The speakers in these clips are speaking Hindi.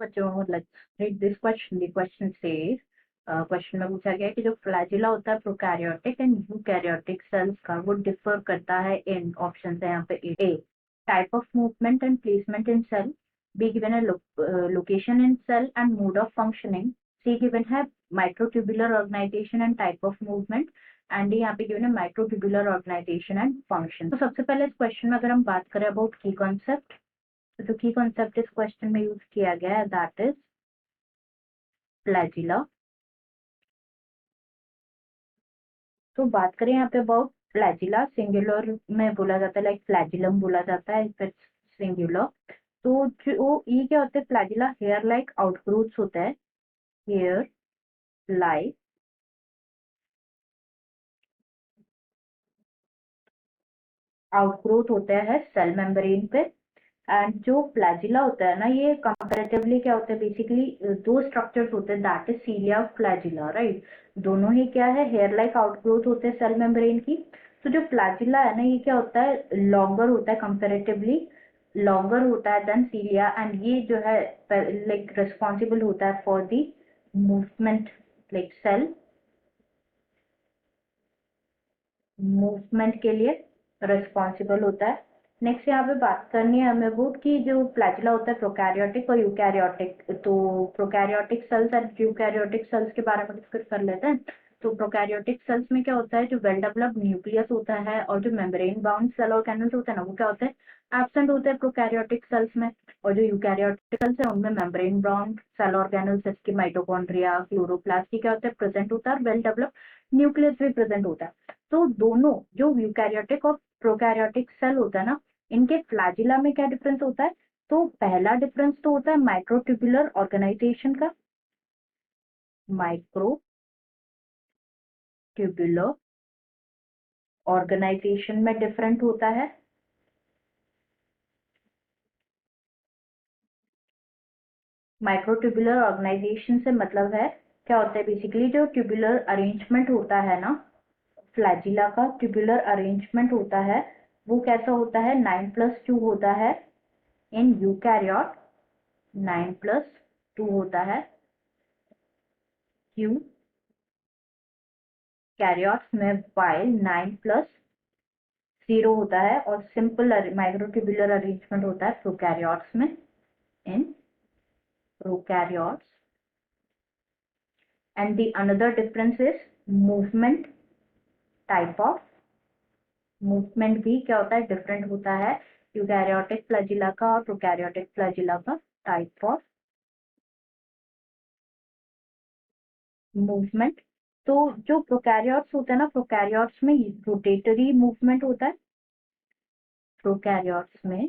बच्चों मतलब read this question. The question says, question में पूछा गया है कि जो फ्लैजिला होता है प्रोकैरियोटिक एंड यूकैरियोटिक सेल्स का, वो डिफर करता है इन ऑप्शन है यहाँ पे A type of movement and placement in cell, B given है location in cell and mode of functioning, C given है microtubular organisation and type of movement, and D यहाँ पे गिवन है माइक्रोट्यूबुलर ऑर्गेनाइजेशन एंड फंक्शन। तो सबसे पहले इस क्वेश्चन में अगर हम बात करें अबाउट की कॉन्सेप्ट, तो जो की कॉन्सेप्ट इस क्वेश्चन में यूज किया गया है दैट इज फ्लैजिला। तो बात करें यहाँ पे अबाउट फ्लैजिला, सिंगुलर में बोला जाता है, लाइक फ्लैजिलम बोला जाता है फिर सिंगुलर। तो जो ये क्या होता है, फ्लैजिला हेयर लाइक आउटग्रोथ्स होता है, हेयर लाइक आउटग्रोथ होता है सेल मेम्ब्रेन पे। एंड जो फ्लैजिला होता है ना, ये कंपैरेटिवली क्या होता है, बेसिकली दो स्ट्रक्चर्स होते हैं, दैट इज सीलिया फ्लैजिला, राइट। दोनों ही क्या है, हेयर लाइक आउटग्रोथ होते हैं सेल मेम्ब्रेन की। तो जो फ्लैजिला है ना, ये क्या होता है, लॉन्गर होता है, कंपैरेटिवली लॉन्गर होता है देन सीलिया, एंड ये जो है लाइक रिस्पॉन्सिबल होता है for the movement, like cell movement के लिए रिस्पॉन्सिबल होता है। नेक्स्ट यहाँ पे बात करनी है हमें वो कि जो फ्लैजिला होता है प्रोकैरियोटिक और यूकैरियोटिक, तो prokaryotic cells and eukaryotic sales के बारे में डिस्कस कर लेते हैं। तो प्रोकैरियोटिक सेल्स में क्या होता है, जो वेल डेवलप्ड न्यूक्लियस होता है और जो मेम्ब्रेन बाउंड सेल ऑर्गेनल्स होते हैं ना, वो क्या होते हैं, एब्सेंट होते हैं प्रोकैरियोटिक सेल्स में। और जो यूकैरियोटिक सेल्स है उनमें मेम्ब्रेन बाउंड सेल ऑर्गेनल्स जैसे कि माइटोकॉन्ड्रिया, क्लोरोप्लास्ट क्या होता है, प्रेजेंट होता है, और वेल डेवलप्ड न्यूक्लियस भी प्रेजेंट होता है। तो दोनों जो यूकैरियोटिक और प्रोकैरियोटिक सेल होता है ना, इनके फ्लैजिला में क्या डिफरेंस होता है, तो पहला डिफरेंस तो होता है माइक्रोट्यूबुलर ऑर्गेनाइजेशन का, माइक्रोट्यूबुलर ऑर्गेनाइजेशन में डिफरेंट होता है। माइक्रोट्यूबुलर ऑर्गेनाइजेशन से मतलब है क्या होता है, बेसिकली जो ट्यूबुलर अरेंजमेंट होता है ना, फ्लैजिला का ट्यूबुलर अरेंजमेंट होता है, वो कैसा होता है, 9+2 होता है इन यूकैरियोट, 9+2 होता है क्यू कैरियोट्स में, वाइल 9+0 होता है, और सिंपल माइक्रोट्यूबुलर अरेंजमेंट होता है प्रोकैरियोट्स में, in prokaryotes. And the another difference is movement, type of movement भी क्या होता है, डिफरेंट होता है यूकैरियोटिक फ्लैजिला का और प्रोकैरियोटिक फ्लैजिला का, टाइप ऑफ मूवमेंट। तो जो प्रोकैरियोट्स होता है ना, प्रोकैरियोट्स में रोटेटरी मूवमेंट होता है, प्रोकैरियोट्स में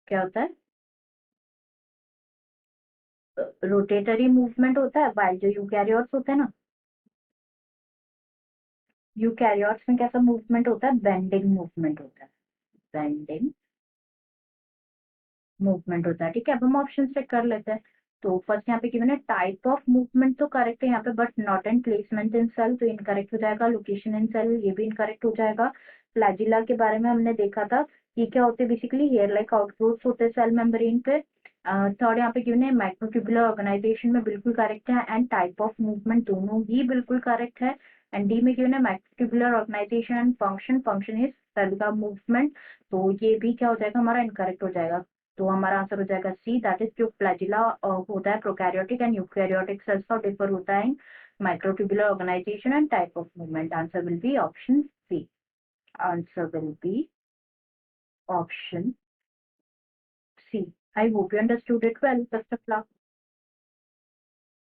क्या होता है, रोटेटरी मूवमेंट होता है, वाइल जो यूकैरियोट्स होते हैं ना, यूकैरियोट्स में कैसा मूवमेंट होता है, बेंडिंग मूवमेंट होता है, बेंडिंग मूवमेंट होता है। ठीक है, अब हम ऑप्शन चेक कर लेते हैं। तो फर्स्ट यहाँ पे गिवन है टाइप ऑफ मूवमेंट, तो करेक्ट है यहाँ पे, but not in placement in cell, तो इनकरेक्ट हो जाएगा। लोकेशन इन सेल, ये भी इनकरेक्ट हो जाएगा। फ्लैजिला के बारे में हमने देखा था, ये क्या होते हैं, बेसिकली हेयर लाइक आउटग्रोथ्स होते हैं सेल मेम्ब्रेन पे। थर्ड यहाँ पे गिवन है माइक्रोट्यूबुलर ऑर्गेनाइजेशन में, बिल्कुल करेक्ट है। एंड टाइप ऑफ मूवमेंट दोनों ही बिल्कुल करेक्ट है। एंड डी में गिवन है microtubular organisation and function, function is cell का मूवमेंट, तो ये भी क्या हो जाएगा, हमारा इनकरेक्ट हो जाएगा। तो हमारा आंसर हो जाएगा सी, दैट इज जो फ्लैजिला होता है प्रोकैरियोटिक एंड यूकैरियोटिक सेल्स का डिफर होता है microtubular organisation and type of movement. Answer will be option C, answer will be option C. I hope you understood it well. Best of luck.